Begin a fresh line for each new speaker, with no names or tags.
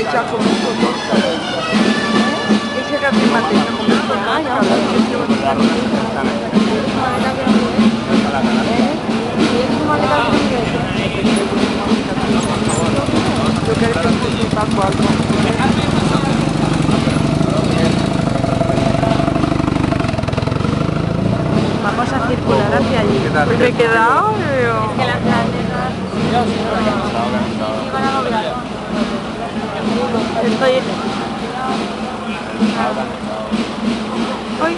echa como un poco. Ese café mate echa como un poco. Yo creo que es un taco algo.
Vamos a circular hacia allí.
Pues me he quedado, pero...
Que las planetas iban a doblar. Estoy...
Ay,